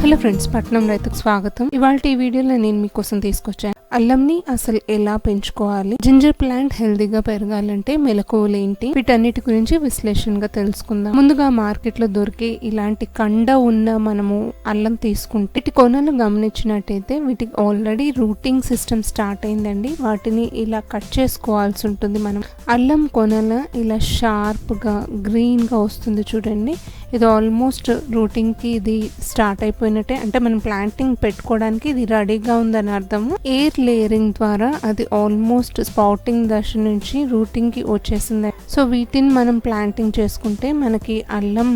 Hello friends, పట్నం రైతుకు స్వాగతం. ఇవాళ ఈ వీడియోలో నేను మీకోసం తీసుకొచ్చాను అల్లంని అసలు ఎలా పెంచుకోవాలి, జింజర్ ప్లాంట్ హెల్దీగా పెరగాలంటే మెలకువలు ఏంటి, వీటన్నిటి గురించి విశ్లేషణగా తెలుసుకుందాం. ముందుగా మార్కెట్ లో దొరికే ఇలాంటి కండ ఉన్న మనము అల్లం తీసుకుంటే వీటి కొనలు గమనించినట్టయితే వీటికి ఆల్రెడీ రూటింగ్ సిస్టమ్ స్టార్ట్ అయిందండి. వాటిని ఇలా కట్ చేసుకోవాల్సి ఉంటుంది. మనం అల్లం కొనల ఇలా షార్ప్ గా గ్రీన్ గా వస్తుంది చూడండి. ఇది ఆల్మోస్ట్ రూటింగ్ కి ఇది స్టార్ట్ అయిపోయినట్టే, అంటే మనం ప్లాంటింగ్ పెట్టుకోవడానికి ఇది రెడీగా ఉందని అర్థము. ఎయిర్ లేయరింగ్ ద్వారా అది ఆల్మోస్ట్ స్పౌటింగ్ దశ నుంచి రూటింగ్ కి వచ్చేసింది. సో వీటిని మనం ప్లాంటింగ్ చేసుకుంటే మనకి అల్లం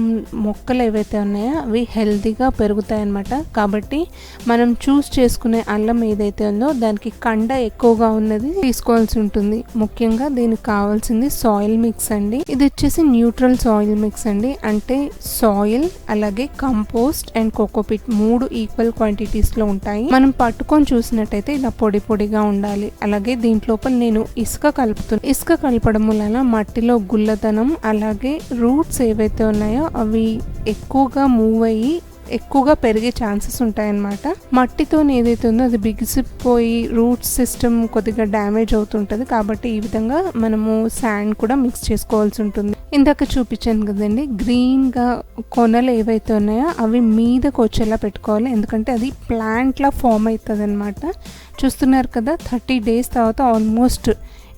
మొక్కలు ఏవైతే ఉన్నాయో అవి హెల్తీగా పెరుగుతాయి అన్నమాట. కాబట్టి మనం చూస్ చేసుకునే అల్లం ఏదైతే ఉందో దానికి కండ ఎక్కువగా ఉన్నది తీసుకోవాల్సి ఉంటుంది. ముఖ్యంగా దీనికి కావాల్సింది సాయిల్ మిక్స్ అండి. ఇది వచ్చేసి న్యూట్రల్ సాయిల్ మిక్స్ అండి. అంటే సాయిల్ అలాగే compost and cocopeat 3 equal quantities లో ఉంటాయి. మనం పట్టుకొని చూసినట్టయితే ఇలా పొడి పొడిగా ఉండాలి. అలాగే దీంట్లోపల నేను ఇసుక కలుపుతున్నాను. ఇసుక కలపడం వలన మట్టిలో గుల్లదనం అలాగే రూట్స్ ఏవైతే ఉన్నాయో అవి ఎక్కువగా మూవ్ అయ్యి ఎక్కువగా పెరిగే ఛాన్సెస్ ఉంటాయన్నమాట. మట్టితో ఏదైతే ఉందో అది బిగిసిపోయి రూట్ సిస్టమ్ కొద్దిగా డ్యామేజ్ అవుతుంటుంది. కాబట్టి ఈ విధంగా మనము శాండ్ కూడా మిక్స్ చేసుకోవాల్సి ఉంటుంది. ఇందాక చూపించాను కదండి, గ్రీన్ గా కొనలు ఏవైతే ఉన్నాయో అవి మీదకి వచ్చేలా పెట్టుకోవాలి. ఎందుకంటే అది ప్లాంట్ లా ఫామ్ అవుతుంది అనమాట. చూస్తున్నారు కదా, 30 days తర్వాత ఆల్మోస్ట్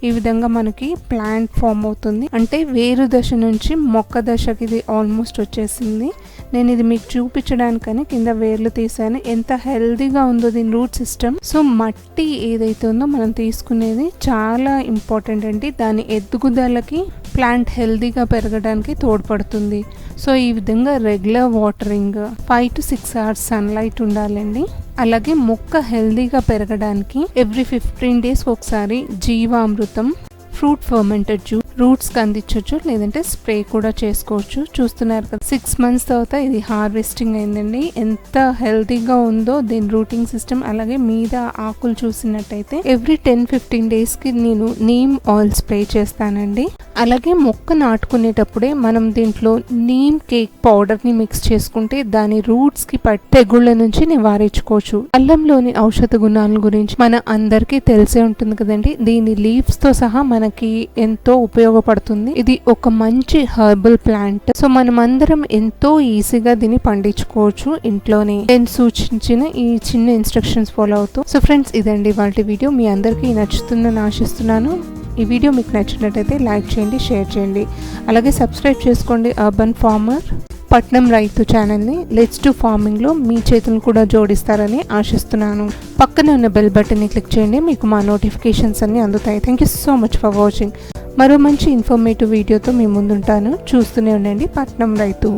ఈ విధంగా మనకి ప్లాంట్ ఫామ్ అవుతుంది. అంటే వేరు దశ నుంచి మొక్క దశకి ఇది ఆల్మోస్ట్ వచ్చేసింది. నేను ఇది మీకు చూపించడానికని కింద వేర్లు తీసాను. ఎంత హెల్దీగా ఉందో దీని రూట్ సిస్టమ్. సో మట్టి ఏదైతే ఉందో మనం తీసుకునేది చాలా ఇంపార్టెంట్ అండి. దాని ఎదుగుదలకి ప్లాంట్ హెల్దీగా పెరగడానికి తోడ్పడుతుంది. సో ఈ విధంగా regular watering 5 to 6 hours sunlight ఉండాలండి. అలాగే మొక్క హెల్దీగా పెరగడానికి ఎవ్రీ 15 days ఒకసారి జీవామృతం, ఫ్రూట్ ఫర్మెంటెడ్ జ్యూస్ రూట్స్ కి అందించవచ్చు, లేదంటే స్ప్రే కూడా చేసుకోవచ్చు. చూస్తున్నారు కదా, 6 months తర్వాత ఇది హార్వెస్టింగ్ అయిందండి. ఎంత హెల్తీగా ఉందో దీని రూటింగ్ సిస్టమ్. అలాగే మీద ఆకులు చూసినట్టయితే ఎవ్రీ 10-15 days కి నేను నీమ్ ఆయిల్ స్ప్రే చేస్తానండి. అలాగే మొక్క నాటుకునేటప్పుడే మనం దీంట్లో నీమ్ కేక్ పౌడర్ ని మిక్స్ చేసుకుంటే దాని రూట్స్ కి తెగుళ్ల నుంచి నివారించుకోవచ్చు. అల్లంలోని ఔషధ గుణాల గురించి మన అందరికీ తెలిసే ఉంటుంది కదండి. దీని లీవ్స్ తో సహా మనకి ఎంతో ఉపయోగపడుతుంది. ఇది ఒక మంచి హెర్బల్ ప్లాంట్. సో మనం అందరం ఎంతో ఈజీగా దీన్ని పండించుకోవచ్చు ఇంట్లోనే. నేను సూచించిన ఈ చిన్న ఇన్స్ట్రక్షన్స్ ఫాలో అవుతూ. సో ఫ్రెండ్స్, ఇదండి వాటి వీడియో. మీ అందరికీ నచ్చుతుందని ఆశిస్తున్నాను. ఈ వీడియో మీకు నచ్చినట్టయితే లైక్ చేయండి, షేర్ చేయండి. అలాగే సబ్స్క్రైబ్ చేసుకోండి అర్బన్ ఫార్మర్ పట్నం రైతు ఛానల్ని. లెట్స్ డు ఫార్మింగ్లో మీ చేతులు కూడా జోడిస్తారని ఆశిస్తున్నాను. పక్కనే ఉన్న బెల్ బటన్ని క్లిక్ చేయండి, మీకు మా నోటిఫికేషన్స్ అన్ని అందుతాయి. Thank you so much for watching. మరో మంచి ఇన్ఫర్మేటివ్ వీడియోతో మీ ముందుంటాను. చూస్తూనే ఉండండి పట్నం రైతు.